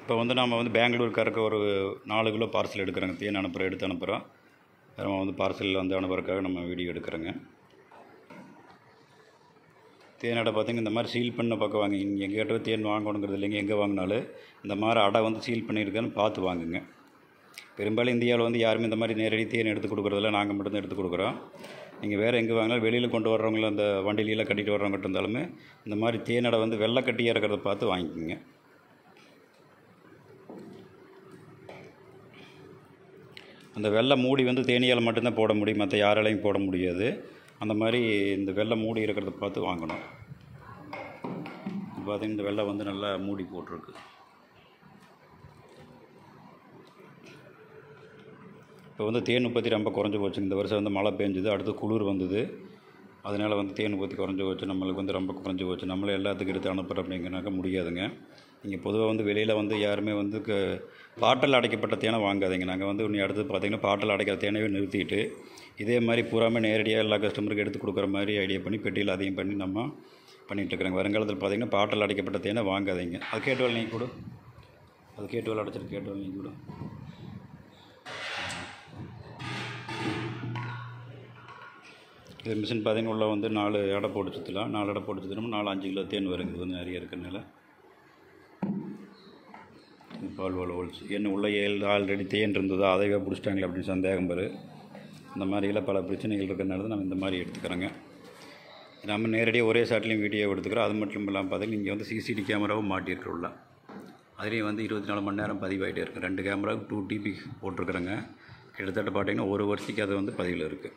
இப்போ வந்து நாம் வந்து பெங்களூருக்காரருக்கு ஒரு 4 கிலோ பார்சல் எடுக்கிறோங்க. தேன் எடுத்து அனுப்புகிறோம். நம்ம வந்து பார்சலில் வந்து அனுப்புறதுக்காக நம்ம வீடியோ எடுக்கிறோங்க. தேன் அடை பார்த்திங்கன்னா இந்த மாதிரி சீல் பண்ண பக்கம் வாங்க. இங்கே எங்கேகிட்ட தேன் வாங்கணுங்கிறது இல்லைங்க. எங்கே வாங்கினாலும் இந்த மாதிரி அடை வந்து சீல் பண்ணியிருக்கான்னு பார்த்து வாங்குங்க. பெரும்பாலும் இந்தியாவில் வந்து யாருமே இந்த மாதிரி நேரடி தேன் எடுத்து கொடுக்குறதில்ல. நாங்கள் மட்டும்தான் எடுத்து கொடுக்குறோம். நீங்கள் வேறு எங்கே வாங்கினாலும் வெளியில் கொண்டு வர்றவங்கள அந்த வண்டியிலலாம் கட்டிட்டு வர்றவங்க இருந்தாலுமே இந்த மாதிரி தேன் அடை வந்து வெள்ளை கட்டியாக இருக்கிறத பார்த்து வாங்கிக்கோங்க. அந்த வெள்ளை மூடி வந்து தேனியால் மட்டும்தான் போட முடியும், மற்ற யாராலையும் போட முடியாது. அந்த மாதிரி இந்த வெள்ளை மூடி இருக்கிறத பார்த்து வாங்கணும். பார்த்திங்கன்னா இந்த வெள்ளை வந்து நல்லா மூடி போட்டிருக்கு. இப்போ வந்து தேன் உற்பத்தி ரொம்ப குறைஞ்சி போச்சு. இந்த வருஷம் வந்து மழை பெஞ்சுது, அடுத்து குளிர் வந்தது. அதனால் வந்து தேன் உற்பத்தி குறைஞ்சி போச்சு. நம்மளுக்கு வந்து ரொம்ப குறைஞ்சி போச்சு. நம்மளே எல்லாத்துக்கும் எடுத்து அனுப்புகிறோம் அப்படிங்கிறனாக்க முடியாதுங்க. நீங்கள் பொதுவாக வந்து வெளியில் வந்து யாருமே வந்து பாட்டில் அடைக்கப்பட்ட தேனை வாங்காதீங்க. நாங்கள் வந்து இன்னும் அடுத்து பார்த்திங்கன்னா பாட்டில் அடைக்கிற தேனையே நிறுத்திட்டு இதே மாதிரி பூராமல் நேரடியாக எல்லா கஸ்டமருக்கு எடுத்து கொடுக்குற மாதிரி ஐடியா பண்ணி பெட்டியில் அதையும் பண்ணி நம்ம பண்ணிகிட்ருக்குறோங்க. வருங்காலத்தில் பார்த்திங்கன்னா பாட்டில் அடைக்கப்பட்ட தேனை வாங்காதீங்க. அது கேட்டுவால் நீங்கள் கூட அது கேட்டுவால் அடைச்சிட்டு கேட்டுவால் நீங்கள் கூட இது மிஷின் பார்த்திங்கன்னா உள்ள வந்து 4 எடை போட்டு சுற்றலாம். 4 எடை போட்டு சுற்றினோம் 4-5 கிலோ தேன் வருங்க. இது வந்து நிறைய இருக்கிறதுனால பால் ஹோல்ஸ் என்ன உள்ள ஆல்ரெடி தேன் இருந்ததோ அதைவே பிடிச்சிட்டாங்களே அப்படின்னு சந்தேகம் வரும். இந்த மாதிரிலாம் பல பிரச்சனைகள் இருக்கிறனால தான் நம்ம இந்த மாதிரி எடுத்துக்கிறோங்க. நம்ம நேரடியாக ஒரே ஷாட்லேயும் வீடியோ எடுத்துக்கிறோம். அது மட்டும் இல்லாமல் பார்த்திங்கன்னா இங்கே வந்து சிசிடிவி கேமராவும் மாட்டியிருக்கிறோம்ல, அதுலேயும் வந்து 24 மணி நேரம் பதிவாகிட்டே இருக்குது. 2 கேமராவுக்கு 2 TB போட்டிருக்குறோங்க. கிட்டத்தட்ட பார்த்திங்கன்னா 1 வருஷத்துக்கு அது வந்து பதிவில் இருக்குது.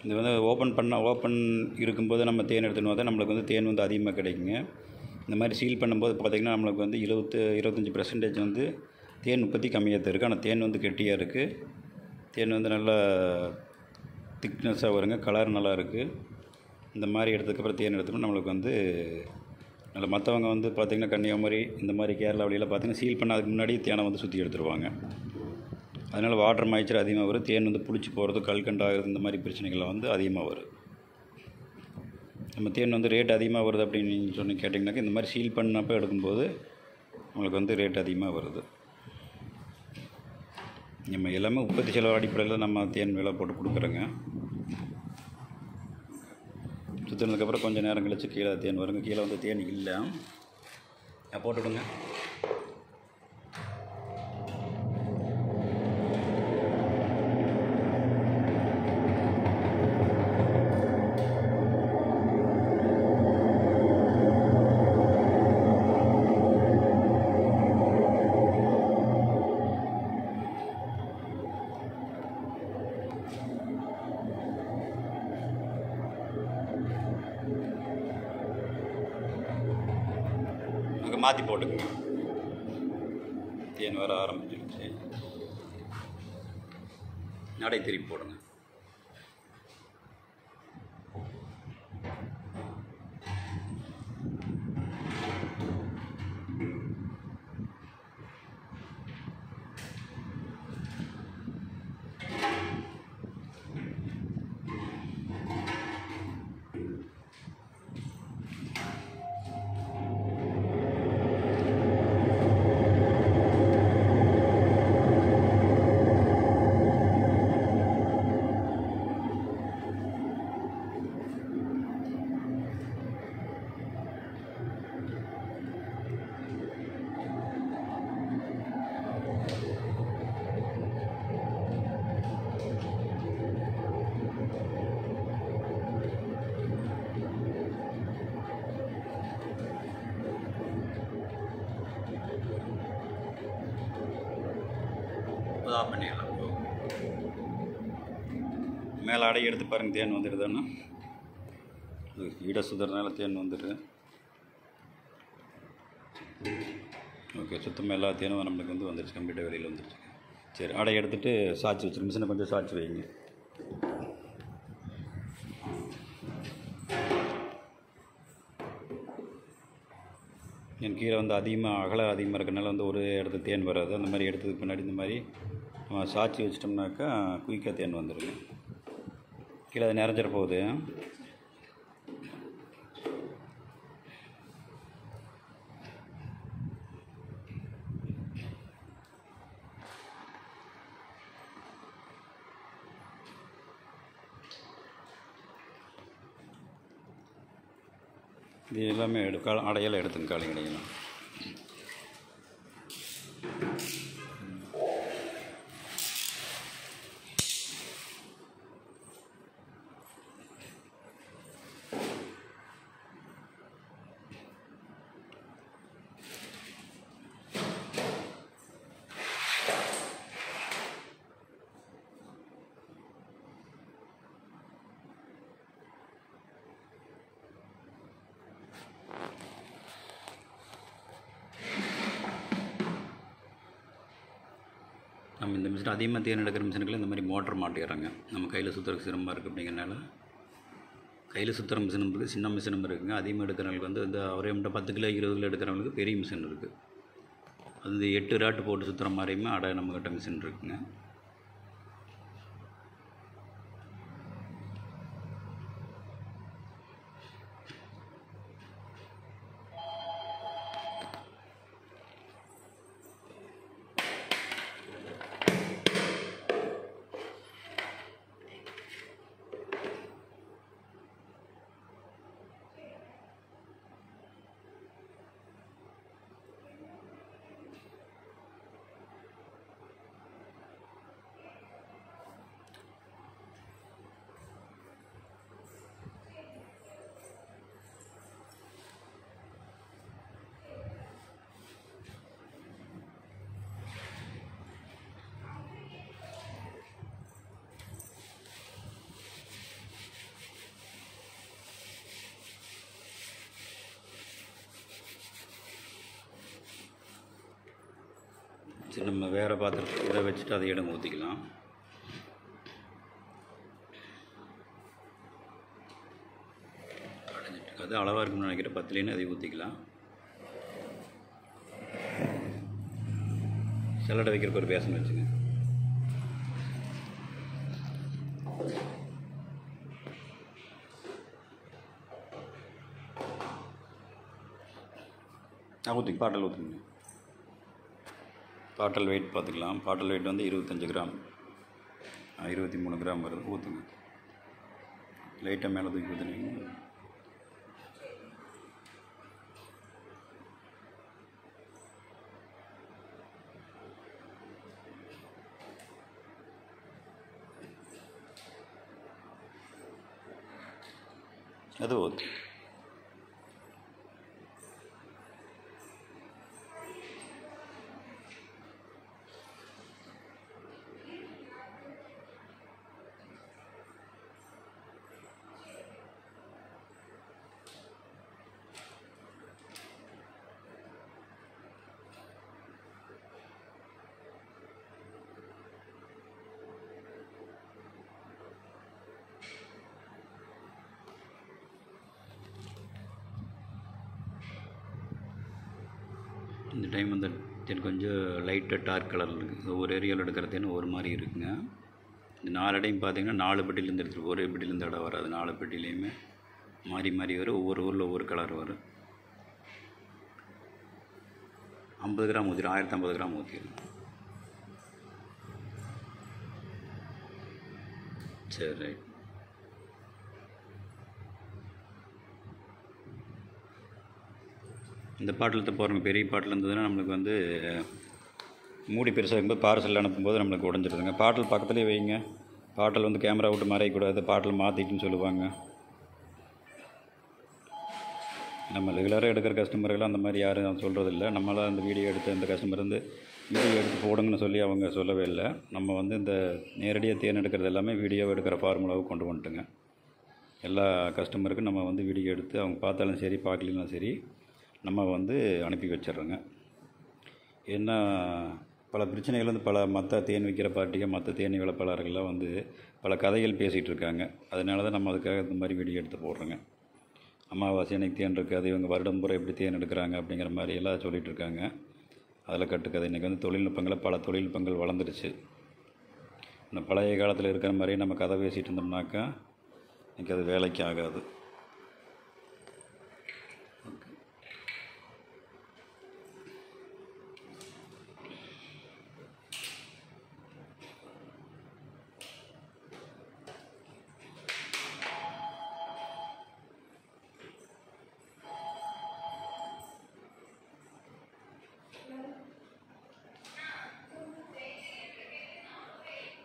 இது வந்து ஓப்பன் இருக்கும்போது நம்ம தேன் எடுத்துன்னு வந்தால் நம்மளுக்கு வந்து தேன் வந்து அதிகமாக கிடைக்குங்க. இந்த மாதிரி சீல் பண்ணும்போது பார்த்திங்கன்னா நம்மளுக்கு வந்து 25% வந்து தேன் உற்பத்தி கம்மியாக தான் இருக்குது. ஆனால் தேன் வந்து கெட்டியாக இருக்குது. தேன் வந்து நல்லா திக்னஸாக வருங்க. கலர் நல்லா இருக்குது. இந்த மாதிரி எடுத்ததுக்கப்புறம் தேன் எடுத்தோம்னா நம்மளுக்கு வந்து நல்ல மற்றவங்க வந்து பார்த்திங்கன்னா கன்னியாகுமரி இந்த மாதிரி கேரளா வழியில் பார்த்திங்கன்னா சீல் பண்ணாதுக்கு முன்னாடி தேனை வந்து சுற்றி எடுத்துருவாங்க. அதனால் வாட்டர் மாய்ச்சர் அதிகமாக வரும். தேன் வந்து புளிச்சு போகிறது, கல்கண்டாகிறது இந்த மாதிரி பிரச்சனைகள்லாம் வந்து அதிகமாக வரும். நம்ம தேன் வந்து ரேட் அதிகமாக வருது அப்படின்னு நீங்கள் கேட்டிங்கனாக்கா இந்த மாதிரி சீல் பண்ணப்போ எடுக்கும்போது உங்களுக்கு வந்து ரேட் அதிகமாக வருது. நம்ம எல்லாமே உற்பத்தி செலவு அடிப்படையில் நம்ம தேன் விலை போட்டு கொடுக்குறோங்க. சுற்றினதுக்கப்புறம் கொஞ்சம் நேரம் கழித்து கீழே தேன் வருங்க. கீழே வந்து தேன் இல்லை போட்டுவிடுங்க. மாற்றி போட்டுங்க. தேன் வர ஆரம்பிச்சிருச்சு. நடை திருப்பி போடுங்க. ஆஃப் பண்ணிடலாம். மேலே அடை எடுத்து பாருங்கள், தேன் வந்துடுதுன்னா ஈட சுற்றுறதுனால தேன் வந்துடுது. ஓகே, சுத்தமாக எல்லா தேனும் நம்மளுக்கு வந்து வந்துடுச்சு, கம்ப்ளீட்டாக வெளியில் வந்துடுச்சு. சரி, அடை எடுத்துகிட்டு சாய்ச்சி வச்சுரு, மிஷினை கொஞ்சம் சாய்ச்சி வைங்க. என் கீழே வந்து அகலம் அதிகமாக இருக்கனால வந்து ஒரு இடத்துல தேன் வராது. அந்த மாதிரி எடுத்ததுக்கு பின்னாடி இந்த மாதிரி நம்ம சாய்ச்சி வச்சிட்டோம்னாக்கா குயிக்காக தேன் வந்துடுங்க. கீழே அது நிறைஞ்சிட போகுது. இது எல்லாமே அடையெல்லாம் எடுத்துங்க, காலை அடையெல்லாம். நம்ம இந்த மிஷின் அதிகமாக தேன் எடுக்கிற மிஷினுக்குள்ள இந்த மாதிரி மோட்டர் மாட்டிடுறாங்க. நம்ம கையில் சுற்றுறதுக்கு சிரமமாக இருக்குது அப்படிங்கிறனால கையில் சுற்றுற மிஷின் இருக்குது, சின்ன மிஷினும் இருக்குதுங்க. அதிகமாக எடுக்கிறவங்களுக்கு வந்து இந்த ஒரே மட்டும் 10 கிலோ 20 கிலோ எடுக்கிறவங்களுக்கு பெரிய மிஷின் இருக்குது. அது 8 ராட்டு போட்டு சுற்றுற மாதிரியுமே நம்மக்கிட்ட மிஷின் இருக்குதுங்க. சரி, நம்ம வேறு பாத்திரத்தை இதை வச்சுட்டு அதை இடம் ஊற்றிக்கலாம். அடைஞ்சிட்டு அது அளவாக இருக்குன்னு நினைக்கிற 10 அதை ஊற்றிக்கலாம். சல்லடை வைக்கிறதுக்கு ஒரு பேசன் வச்சுங்க. ஊற்றிங்க, பாட்டில் ஊற்றுங்க. பாட்டில் வெயிட் பார்த்துக்கலாம். பாட்டில் வெயிட் வந்து 25 கிராம், 23 கிராம் வருது. ஊற்றுங்க, லைட்டாக மேலே தூக்கி ஊற்றுனீங்க. அது ஊற்று. இந்த டைம் வந்து தேன் கொஞ்சம் லைட்டாக டார்க் கலரில் இருக்குது. ஒவ்வொரு ஏரியாவில் எடுக்கிற தேன் ஒரு மாதிரி இருக்குங்க. இந்த 4 அடையும் பார்த்திங்கன்னா 4 பெட்டிலேருந்து எடுத்துகிட்டு ஒரே பெட்டிலேருந்து அடை வராது. 4 பெட்டிலையுமே மாறி மாறி வரும். ஒவ்வொரு ஊரில் ஒவ்வொரு கலர் வரும். 50 கிராம் ஊற்றிடும், 1050 கிராம் ஊற்றிடும். சரி, ரைட். இந்த பாட்டில் போகிறோங்க. பெரிய பாட்டில் இருந்ததுன்னா நம்மளுக்கு வந்து மூடி பெருசாக இருக்கும்போது பார்சல் அனுப்பும்போது நம்மளுக்கு உடஞ்சிடுதுங்க. பாட்டில் பக்கத்துலேயே வைங்க. பாட்டில் வந்து கேமரா விட்டு மறையக்கூடாது. பாட்டில் மாற்றிட்டுன்னு சொல்லுவாங்க. நம்ம ரெகுலராக எடுக்கிற கஸ்டமர்கள்லாம் அந்த மாதிரி யாரும் சொல்கிறதில்ல. நம்மளாம் அந்த வீடியோ எடுத்து அந்த கஸ்டமர் வந்து வீடியோ எடுத்து போடுங்கன்னு சொல்லி அவங்க சொல்லவே இல்லை. நம்ம வந்து இந்த நேரடியாக தேன் எடுக்கிறது எல்லாமே வீடியோ எடுக்கிற ஃபார்முலாவை கொண்டு வந்துட்டுங்க. எல்லா கஸ்டமருக்கும் நம்ம வந்து வீடியோ எடுத்து அவங்க பார்த்தாலும் சரி பார்க்கலனாலும் சரி நம்ம வந்து அனுப்பி வச்சிடுறோங்க. ஏன்னா பல பிரச்சனைகள் வந்து மற்ற தேன் விற்கிற பார்ட்டிகள் மற்ற தேனீ வளர்ப்பாளர்கள்லாம் வந்து பல கதைகள் பேசிகிட்டு இருக்காங்க. அதனால தான் நம்ம அதுக்காக இந்த மாதிரி வீடியோ எடுத்து போடுறோங்க. அமாவாசை அன்றைக்கி தேன் இருக்காது, இவங்க வருடம் பூரா எப்படி தேன் எடுக்கிறாங்க அப்படிங்கிற மாதிரி எல்லாம் சொல்லிகிட்டு இருக்காங்க. அதில் கட்டுக்கதை. இன்றைக்கி வந்து தொழில்நுட்பங்களில் பல தொழில்நுட்பங்கள் வளர்ந்துருச்சு. இந்த பழைய காலத்தில் இருக்கிற மாதிரி நம்ம கதை பேசிகிட்டு இருந்தோம்னாக்கா இன்றைக்கி அது வேலைக்கு ஆகாது.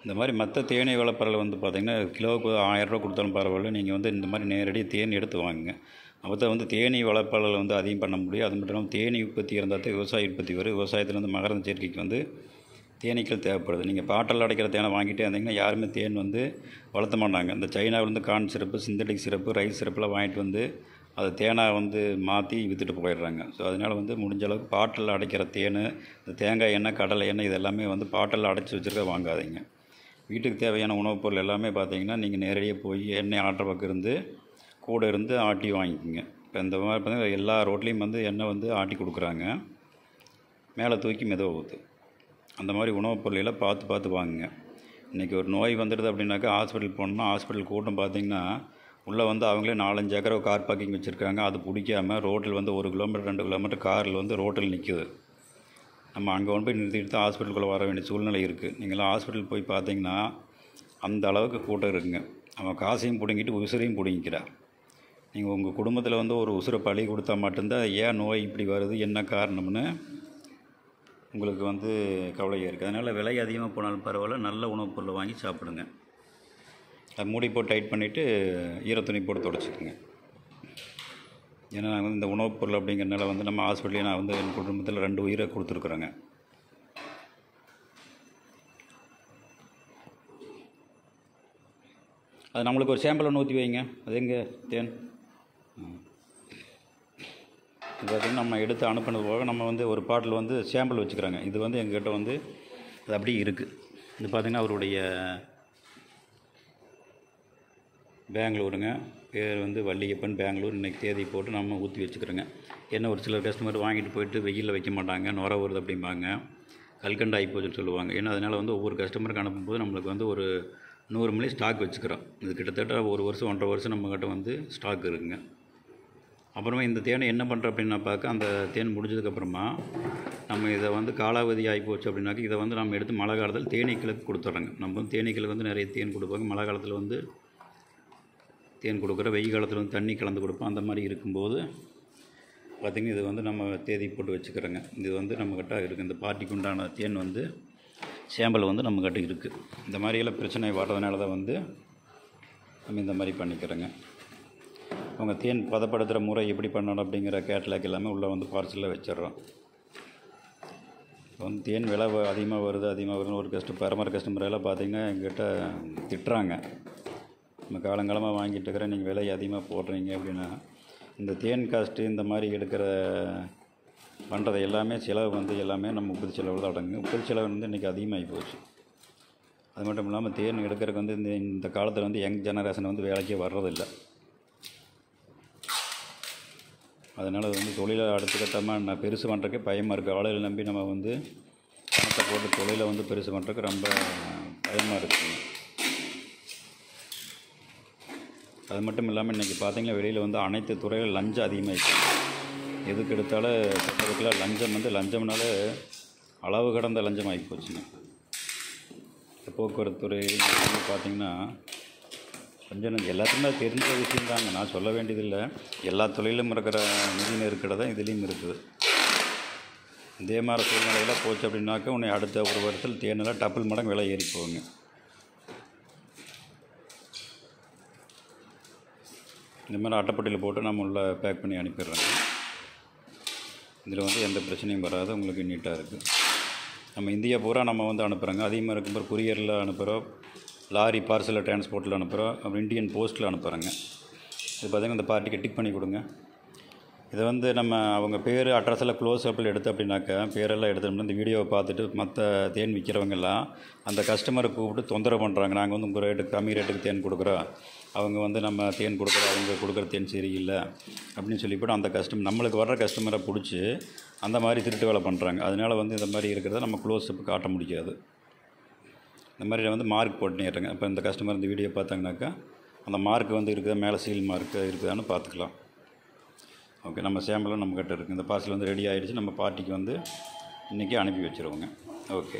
இந்த மாதிரி மற்ற தேனீ வளர்ப்புறல வந்து பார்த்திங்கன்னா கிலோவுக்கு 1000 ரூபா கொடுத்தாலும் பரவாயில்ல, நீங்கள் வந்து இந்த மாதிரி நேரடியாக தேன் எடுத்து வாங்குங்க. அப்போ தான் வந்து தேனீ வளர்ப்பாளர்கள் வந்து அதிகம் பண்ண முடியும். அது மட்டும் இல்லாமல் தேனீ உற்பத்தி இருந்தால் தான் விவசாய உற்பத்தி வரும். விவசாயத்தில் வந்து மகரந்த சேர்க்கைக்கு வந்து தேனீக்கள் தேவைப்படுது. நீங்கள் பாட்டில் அடைக்கிற தேனை வாங்கிட்டே இருந்தீங்கன்னா யாருமே தேன் வந்து வளர்த்த மாட்டாங்க. இந்த சைனாவிலேருந்து கார்ன் சிறப்பு, சிந்தட்டிக் சிறப்பு, ரைஸ் சிறப்புலாம் வாங்கிட்டு வந்து அதை தேனாக வந்து மாற்றி விற்றுட்டு போயிடுறாங்க. ஸோ அதனால் வந்து முடிஞ்ச அளவுக்கு பாட்டில் அடைக்கிற தேன், இந்த தேங்காய் எண்ணெய், கடலை எண்ணெய் இதெல்லாமே வந்து பாட்டில் அடைச்சி வச்சுருக்க வாங்காதீங்க. வீட்டுக்கு தேவையான உணவுப் பொருள் எல்லாமே பார்த்திங்கன்னா நீங்கள் நேரடியாக போய் எண்ணெய் ஆட்டுற பக்கம் இருந்து கூட இருந்து ஆட்டி வாங்கிக்கோங்க. இப்போ இந்த மாதிரி பார்த்திங்கன்னா எல்லா ரோட்லேயும் வந்து எண்ணெய் வந்து ஆட்டி கொடுக்குறாங்க, மேலே தூக்கி மெதுவாக ஊற்று. அந்த மாதிரி உணவுப் பொருளெல்லாம் பார்த்து பார்த்து வாங்குங்க. இன்றைக்கி ஒரு நோய் வந்துடுது அப்படின்னாக்கா ஹாஸ்பிட்டல் போனோம்னா ஹாஸ்பிட்டல் கூட்டம் பார்த்திங்கன்னா உள்ளே வந்து அவங்களே 4-5 ஏக்கரை கார் பார்க்கிங் வச்சுருக்காங்க. அது பிடிக்காமல் ரோட்டில் வந்து 1 கிலோமீட்டர் 2 கிலோமீட்டர் காரில் வந்து ரோட்டில் நிற்குது. நம்ம அங்கே கொண்டு போய் நிறுத்திட்டு தான் ஹாஸ்பிட்டலுக்குள்ளே வர வேண்டிய சூழ்நிலை இருக்குது. நீங்களாம் ஹாஸ்பிட்டல் போய் பார்த்தீங்கன்னா அந்த அளவுக்கு கூட்டம் இருக்குங்க. அவன் காசையும் பிடுங்கிட்டு உசுரையும் பிடுங்கிக்கிறான். நீங்கள் உங்கள் குடும்பத்தில் வந்து ஒரு உசுரை பலி கொடுத்தா மட்டும்தான் ஏன் நோய் இப்படி வருது, என்ன காரணம்னு உங்களுக்கு வந்து கவலையாக இருக்குது. அதனால் விலை அதிகமாக போனாலும் பரவாயில்ல, நல்ல உணவுப் பொருளை வாங்கி சாப்பிடுங்க. அதை மூடி போட்டு டைட் பண்ணிவிட்டு ஈரத்துணி போட்டு துடைச்சிக்குங்க. ஏன்னா நாங்கள் வந்து இந்த உணவுப் பொருள் அப்படிங்கிறனால வந்து நம்ம ஹாஸ்பிட்டலே நான் வந்து என் குடும்பத்தில் 2 உயிரை கொடுத்துருக்குறேங்க. அது நம்மளுக்கு ஒரு சாம்பிள் ஒன்று ஊற்றி வைங்க. அது எங்கே தேன் இது பார்த்திங்கன்னா நம்ம எடுத்து அனுப்பினது போக நம்ம வந்து ஒரு பாட்டில் வந்து சாம்பிள் வச்சுக்கிறாங்க. இது வந்து எங்ககிட்ட வந்து அது அப்படியே இருக்குது. இது பார்த்திங்கன்னா அவருடைய பெங்களூருங்க, பேர் வந்து வள்ளியப்பன், பெங்களூர். இன்றைக்கி தேதி போட்டு நம்ம ஊற்றி வச்சுக்கிறோங்க. என்ன ஒரு சிலர் கஸ்டமர் வாங்கிட்டு போயிட்டு வெயிலில் வைக்க மாட்டாங்க, நுர வருது அப்படிம்பாங்க, கல்கண்டு ஆகி போச்சுன்னு சொல்லுவாங்க. ஏன்னா அதனால் வந்து ஒவ்வொரு கஸ்டமருக்கு அனுப்பும்போது நம்மளுக்கு வந்து ஒரு 100 மில்லி ஸ்டாக் வச்சுக்கிறோம். இது கிட்டத்தட்ட 1 வருஷம் 1.5 வருஷம் நம்மக்கிட்ட வந்து ஸ்டாக் இருக்குங்க. அப்புறமா இந்த தேனை என்ன பண்ணுறோம் அப்படின்னா பார்க்க, அந்த தேன் முடிஞ்சதுக்கப்புறமா நம்ம இதை வந்து காலாவதி ஆகி போச்சு அப்படின்னாக்கா இதை வந்து நம்ம எடுத்து மழை காலத்தில் தேனீக்களுக்கு கொடுத்துட்றோங்க. நம்ம வந்து தேனீக்களுக்கு வந்து நிறைய தேன் கொடுப்பாங்க. மழை காலத்தில் வந்து தேன் கொடுக்குற, வெயில் காலத்தில் வந்து தண்ணி கலந்து கொடுப்போம். அந்த மாதிரி இருக்கும்போது பார்த்திங்கன்னா இது வந்து நம்ம தேதி போட்டு வச்சுக்கிறோங்க. இது வந்து நம்மக்கிட்ட இருக்குது. இந்த பார்ட்டிக்கு உண்டான தேன் வந்து சாம்பிள் வந்து நம்மக்கிட்ட இருக்குது. இந்த மாதிரியெல்லாம் பிரச்சனை வர்றதுனால தான் வந்து நம்ம இந்த மாதிரி பண்ணிக்கிறோங்க. அவங்க தேன் பதப்படுத்துகிற முறை எப்படி பண்ணணும் அப்படிங்கிற கேட்லாக் எல்லாமே உள்ளே வந்து பார்சலில் வச்சிடுறோம். இப்போ வந்து தேன் விலை அதிகமாக வருதுன்னு ஒரு பரம்பரை கஸ்டமரெல்லாம் பார்த்திங்கன்னா எங்கிட்ட திட்டுறாங்க. நம்ம காலங்காலமாக வாங்கிட்டு இருக்கிற நீங்கள் விலை அதிகமாக போடுறீங்க அப்படின்னா, இந்த தேன் காஸ்ட்டு இந்த மாதிரி எடுக்கிற பண்ணுறது எல்லாமே செலவு வந்து எல்லாமே நம்ம உற்பத்தி செலவு தான் அடங்குங்க. உற்பத்தி செலவு வந்து இன்றைக்கி அதிகமாகி போச்சு. அது மட்டும் இல்லாமல் தேன் எடுக்கிறதுக்கு வந்து இந்த காலத்தில் வந்து யங் ஜெனரேஷன் வந்து வேலைக்கே வர்றதில்லை. அதனால் அது வந்து தொழிலை அடுத்த கட்டமாக நான் பெருசு பண்ணுறதுக்கே பயமாக இருக்குது. ஆளுகளை நம்பி நம்ம வந்து பணத்தை போட்டு தொழிலை வந்து பெருசு பண்ணுறதுக்கு ரொம்ப பயமாக இருக்குங்க. அது மட்டும் இல்லாமல் இன்றைக்கி பார்த்திங்கன்னா வெளியில் வந்து அனைத்து துறையில் லஞ்சம் அதிகமாகிடுச்சு. எதுக்கு எடுத்தாலும் சட்டத்துக்குலாம் லஞ்சம் வந்து லஞ்சம்னால அளவு கடந்த லஞ்சம் ஆகி போச்சுங்க. போக்குவரத்து துறை பார்த்திங்கன்னா கொஞ்சம் எல்லாத்துக்குமே தெரிஞ்ச விஷயந்தாங்க, நான் சொல்ல வேண்டியதில்லை. எல்லா தொழிலும் இருக்கிற நிதி நெருக்கடி தான் இதுலேயும் இருக்குது. இதே மாதிரி சூழ்நிலையெல்லாம் போச்சு அப்படின்னாக்கா உன்னை அடுத்த ஒரு வருஷத்தில் தேனெல்லாம் டபுள் மடங்கு விலை ஏறி போகுங்க. இந்த மாதிரி அட்டைப்பட்டியில் போட்டு நம்ம உள்ள பேக் பண்ணி அனுப்பிடுறாங்க. இதில் வந்து எந்த பிரச்சனையும் வராது, உங்களுக்கு நீட்டாக இருக்குது. நம்ம இந்தியா பூரா நம்ம வந்து அனுப்புகிறோங்க. அதிகமாக இருக்கும்போது குரியரில் அனுப்புகிறோம், லாரி பார்சலில் டிரான்ஸ்போர்ட்டில் அனுப்புகிறோம், அப்புறம் இந்தியன் போஸ்ட்டில் அனுப்புகிறோங்க. இது பார்த்திங்கன்னா இந்த பார்ட்டிக்கு டிக் பண்ணி கொடுங்க. இதை வந்து நம்ம அவங்க பேர் அட்ரஸ் எல்லாம் க்ளோஸ் அப்பில் எடுத்து அப்படின்னாக்கா பேரெல்லாம் எடுத்தோம்னா இந்த வீடியோவை பார்த்துட்டு மற்ற தேன் விற்கிறவங்கெல்லாம் அந்த கஸ்டமரை கூப்பிட்டு தொந்தரவு பண்ணுறாங்க. நாங்கள் வந்து உங்கள் ரேட்டுக்கு கம்மி ரேட்டுக்கு தேன் கொடுக்குறோம், அவங்க வந்து நம்ம தேன் கொடுக்குறோம், அவங்க கொடுக்குற தேன் சரியில்லை அப்படின்னு சொல்லிவிட்டு அந்த நம்மளுக்கு வர்ற கஸ்டமரை பிடிச்சி அந்த மாதிரி திருட்டு வேலை பண்ணுறாங்க. அதனால் வந்து இந்த மாதிரி இருக்கிறத நம்ம க்ளோஸ் அப் காட்ட முடியாது. இந்த மாதிரி வந்து மார்க் போட்டுனேறேங்க. இப்போ இந்த கஸ்டமர் இந்த வீடியோ பார்த்தாங்கனாக்கா அந்த மார்க் வந்து இருக்குதா, மேலே சீல் மார்க் இருக்குதான்னு பார்த்துக்கலாம். ஓகே, நம்ம சாம்பிளும் நம்மக்கிட்ட இருக்குது. இந்த பார்சல் வந்து ரெடி ஆகிடுச்சு. நம்ம பார்ட்டிக்கு வந்து இன்றைக்கி அனுப்பி வச்சுருவோங்க. ஓகே.